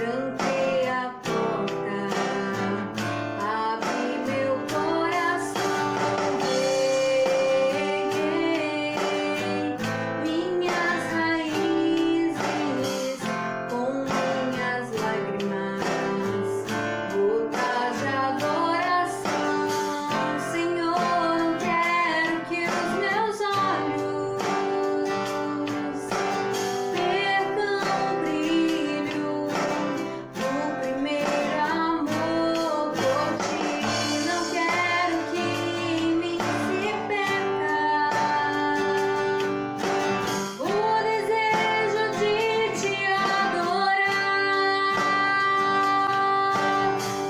tranquei a porta, abri meu coração, reguei minhas raízes com minhas lágrimas, gotas de adoração. Senhor, não quero que os meus olhos percam o brilho do primeiro amor por ti. Não quero que em mim se perca o desejo de te adorar.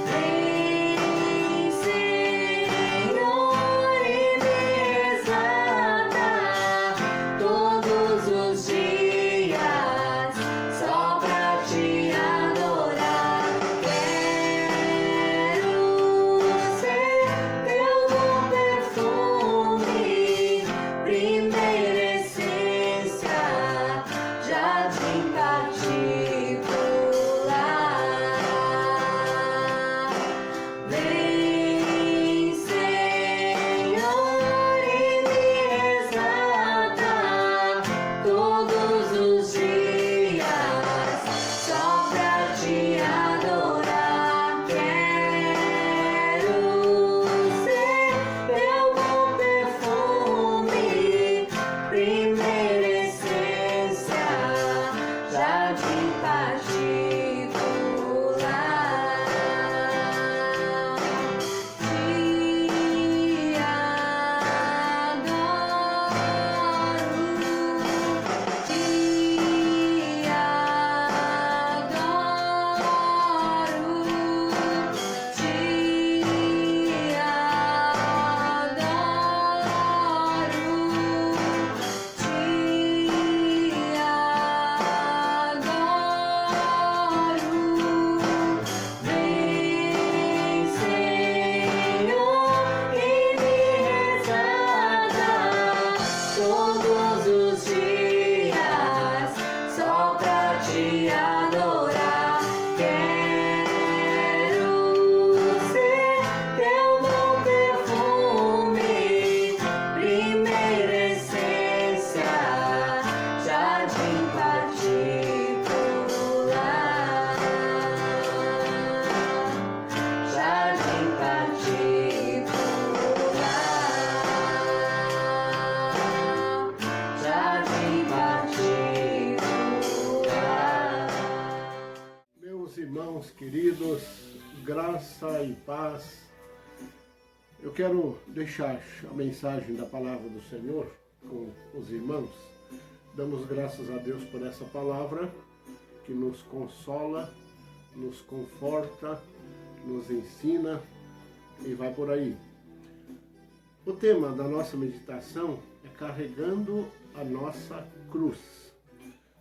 Vem, Senhor, e me resgata todos os dias só pra te adorar. Quero ser teu bom perfume, primeira essência, jardim particular. Vem, Senhor, e me resgata todos os dias só pra te adorar. Quero ser teu bom perfume, primeira essência, jardim particular. Vem, Senhor, e me resgata todos os dias só pra te adorar. Quero ser teu bom perfume, primeira essência, jardim particular. Jardim particular. Jardim particular. Meus irmãos queridos, graça e paz. Eu quero deixar a mensagem da palavra do Senhor com os irmãos. Damos graças a Deus por essa palavra que nos consola, nos conforta, nos ensina e vai por aí. O tema da nossa meditação é carregando a nossa cruz.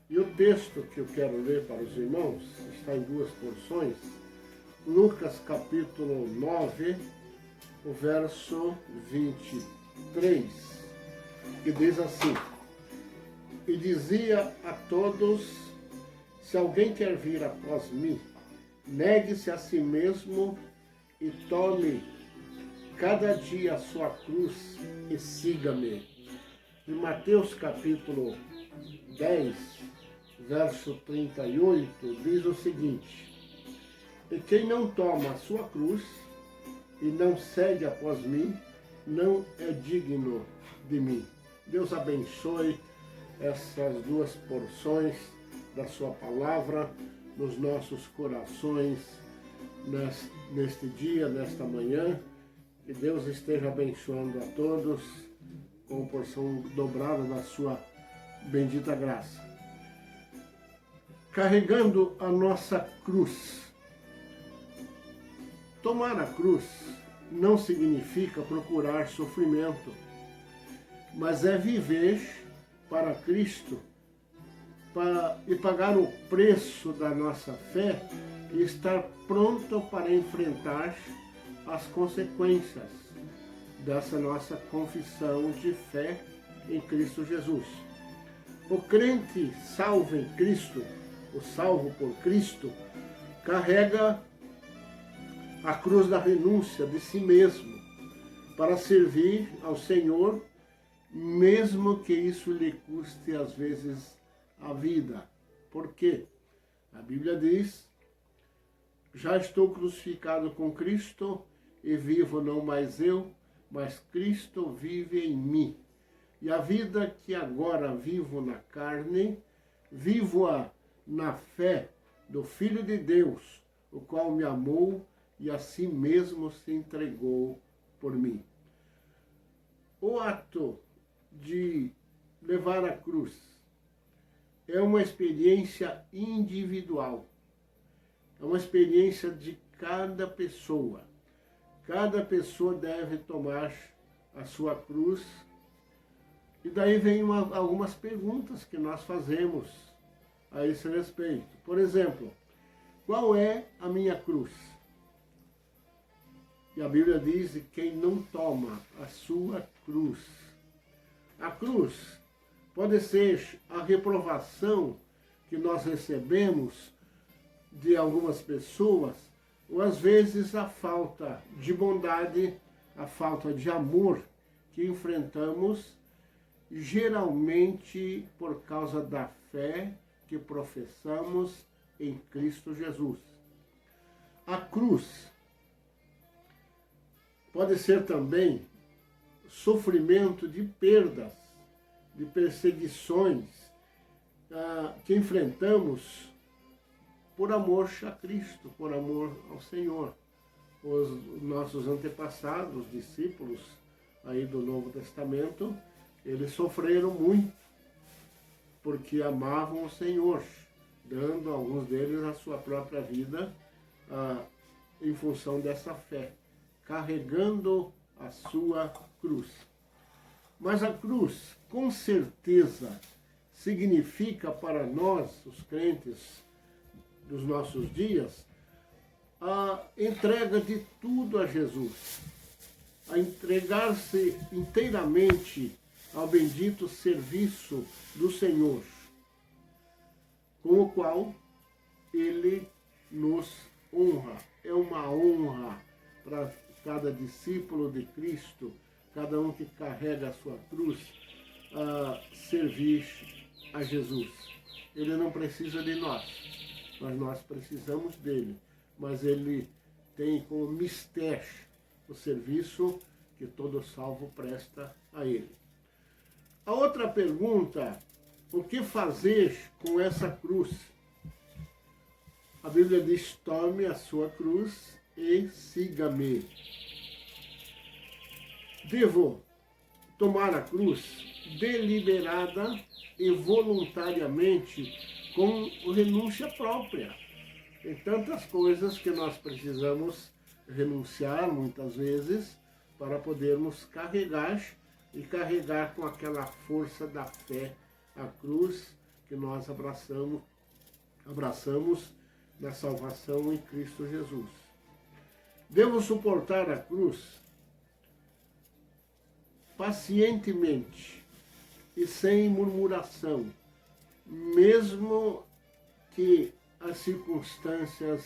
E o texto que eu quero ler para os irmãos está em duas porções. Lucas capítulo 9, o verso 23, que diz assim: E dizia a todos: se alguém quer vir após mim, negue-se a si mesmo e tome cada dia a sua cruz e siga-me. Em Mateus capítulo 10, verso 38, diz o seguinte: E quem não toma a sua cruz e não segue após mim, não é digno de mim. Deus abençoe essas duas porções da sua palavra nos nossos corações neste dia, nesta manhã. Que Deus esteja abençoando a todos com porção dobrada da sua bendita graça. Carregando a nossa cruz. Tomar a cruz não significa procurar sofrimento, mas é viver para Cristo e pagar o preço da nossa fé e estar pronto para enfrentar as consequências dessa nossa confissão de fé em Cristo Jesus. O crente salvo em Cristo, o salvo por Cristo, carrega a cruz da renúncia de si mesmo para servir ao Senhor, mesmo que isso lhe custe às vezes a vida. Por quê? A Bíblia diz: já estou crucificado com Cristo e vivo não mais eu, mas Cristo vive em mim. E a vida que agora vivo na carne, vivo-a na fé do Filho de Deus, o qual me amou e a si mesmo se entregou por mim. O ato de levar a cruz é uma experiência individual, é uma experiência de cada pessoa. Cada pessoa deve tomar a sua cruz. E daí vem algumas perguntas que nós fazemos a esse respeito. Por exemplo, qual é a minha cruz? E a Bíblia diz: quem não toma a sua cruz. A cruz pode ser a reprovação que nós recebemos de algumas pessoas, ou às vezes a falta de bondade, a falta de amor que enfrentamos, geralmente por causa da fé que professamos em Cristo Jesus. A cruz pode ser também sofrimento de perdas, de perseguições que enfrentamos por amor a Cristo, por amor ao Senhor. Os nossos antepassados, discípulos aí do Novo Testamento, eles sofreram muito porque amavam o Senhor, dando alguns deles a sua própria vida em função dessa fé, carregando a sua cruz. Mas a cruz, com certeza, significa para nós, os crentes dos nossos dias, a entrega de tudo a Jesus, a entregar-se inteiramente ao bendito serviço do Senhor, com o qual Ele nos honra. É uma honra para cada discípulo de Cristo, cada um que carrega a sua cruz, a servir a Jesus. Ele não precisa de nós, mas nós precisamos dele. Mas ele tem como mistério o serviço que todo salvo presta a ele. A outra pergunta: o que fazer com essa cruz? A Bíblia diz: tome a sua cruz e siga-me. Devo tomar a cruz deliberada e voluntariamente, com renúncia própria. Tem tantas coisas que nós precisamos renunciar, muitas vezes, para podermos carregar e carregar com aquela força da fé a cruz que nós abraçamos na salvação em Cristo Jesus. Devo suportar a cruz pacientemente e sem murmuração, mesmo que as circunstâncias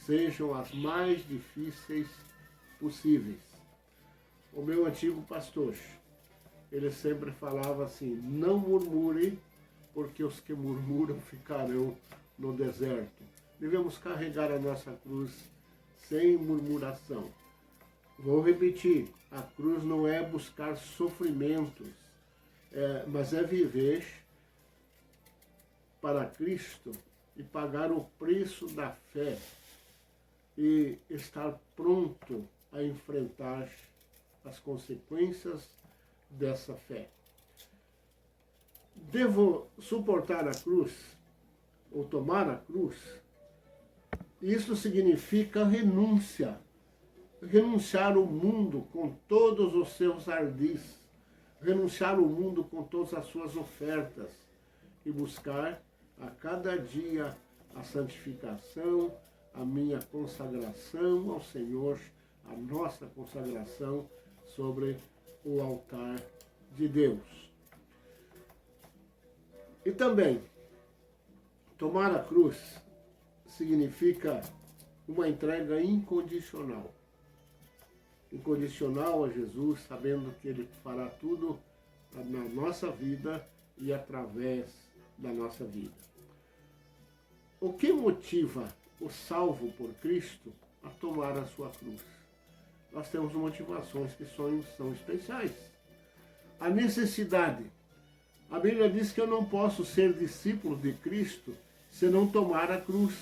sejam as mais difíceis possíveis. O meu antigo pastor, ele sempre falava assim: não murmure, porque os que murmuram ficarão no deserto. Devemos carregar a nossa cruz sem murmuração. Vou repetir: a cruz não é buscar sofrimentos, mas é viver para Cristo e pagar o preço da fé e estar pronto a enfrentar as consequências dessa fé. Devo suportar a cruz, ou tomar a cruz. Isso significa renúncia. Renunciar o mundo com todos os seus ardis, renunciar o mundo com todas as suas ofertas e buscar a cada dia a santificação, a minha consagração ao Senhor, a nossa consagração sobre o altar de Deus. E também, tomar a cruz significa uma entrega incondicional. Incondicional a Jesus, sabendo que Ele fará tudo na nossa vida e através da nossa vida. O que motiva o salvo por Cristo a tomar a sua cruz? Nós temos motivações que são especiais. A necessidade. A Bíblia diz que eu não posso ser discípulo de Cristo se não tomar a cruz.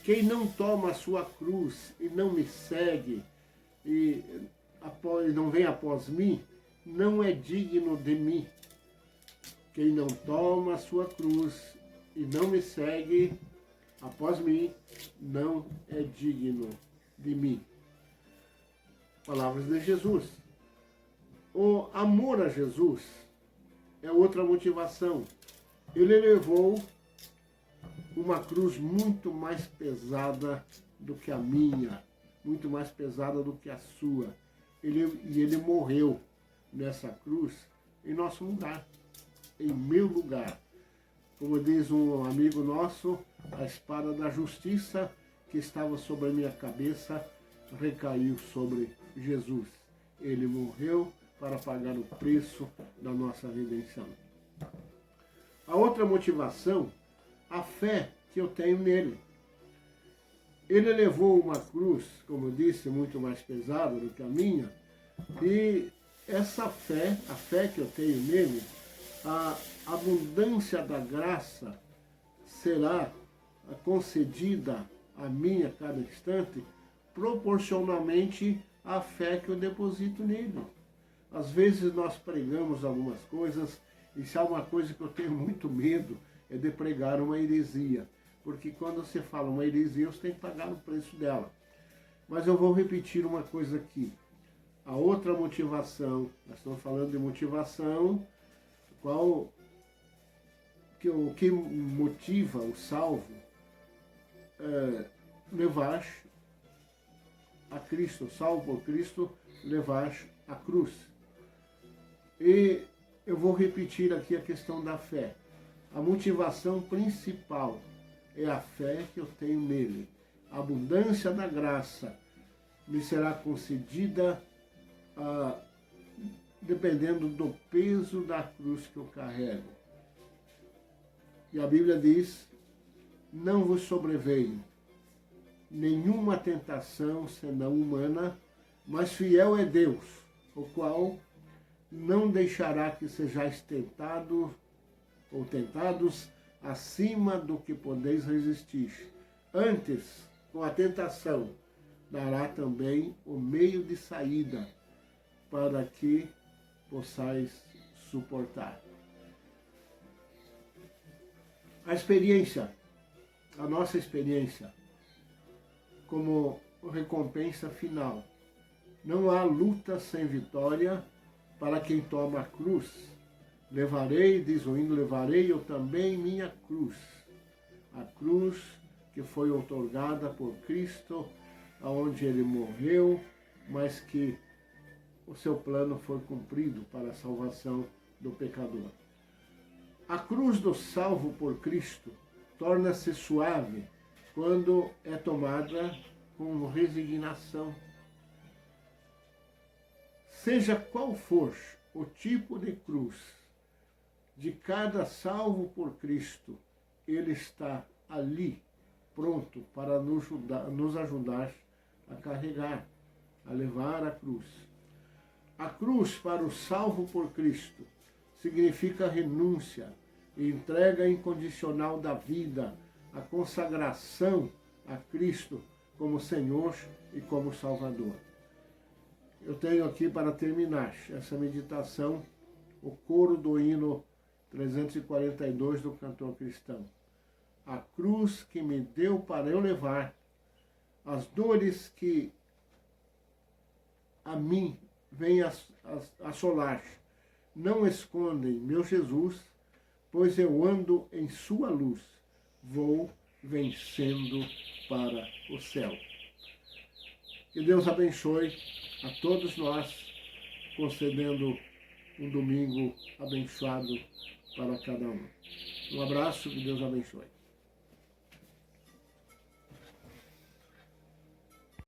Quem não toma a sua cruz e não me segue e não vem após mim, não é digno de mim. Quem não toma a sua cruz e não me segue após mim, não é digno de mim. Palavras de Jesus. O amor a Jesus é outra motivação. Ele levou uma cruz muito mais pesada do que a minha, muito mais pesada do que a sua. Ele morreu nessa cruz em nosso lugar, em meu lugar. Como diz um amigo nosso, a espada da justiça que estava sobre a minha cabeça recaiu sobre Jesus. Ele morreu para pagar o preço da nossa redenção. A outra motivação, a fé que eu tenho nele. Ele levou uma cruz, como eu disse, muito mais pesada do que a minha, e essa fé, a fé que eu tenho nele, a abundância da graça será concedida a mim a cada instante, proporcionalmente à fé que eu deposito nele. Às vezes nós pregamos algumas coisas, e se há uma coisa que eu tenho muito medo, é de pregar uma heresia. Porque quando você fala uma heresia, você tem que pagar o preço dela. Mas eu vou repetir uma coisa aqui. A outra motivação, nós estamos falando de motivação, o que motiva o salvo é levar a Cristo, salvo por Cristo, levar a cruz. E eu vou repetir aqui a questão da fé. A motivação principal é a fé que eu tenho nele. A abundância da graça me será concedida dependendo do peso da cruz que eu carrego. E a Bíblia diz, não vos sobreveio nenhuma tentação senão humana, mas fiel é Deus, o qual não deixará que sejais tentados ou tentados acima do que podeis resistir. Antes, com a tentação, dará também o meio de saída para que possais suportar. A experiência, a nossa experiência, como recompensa final. Não há luta sem vitória para quem toma a cruz. Levarei, diz o hino, levarei eu também minha cruz. A cruz que foi outorgada por Cristo, aonde ele morreu, mas que o seu plano foi cumprido para a salvação do pecador. A cruz do salvo por Cristo torna-se suave quando é tomada com resignação. Seja qual for o tipo de cruz de cada salvo por Cristo, ele está ali, pronto para nos ajudar a carregar, a levar a cruz. A cruz para o salvo por Cristo significa renúncia e entrega incondicional da vida, a consagração a Cristo como Senhor e como Salvador. Eu tenho aqui para terminar essa meditação o coro do hino 342 do cantor cristão. A cruz que me deu para eu levar, as dores que a mim vêm assolar, não escondem meu Jesus, pois eu ando em sua luz, vou vencendo para o céu. Que Deus abençoe a todos nós, concedendo um domingo abençoado para cada um. Um abraço, que Deus abençoe.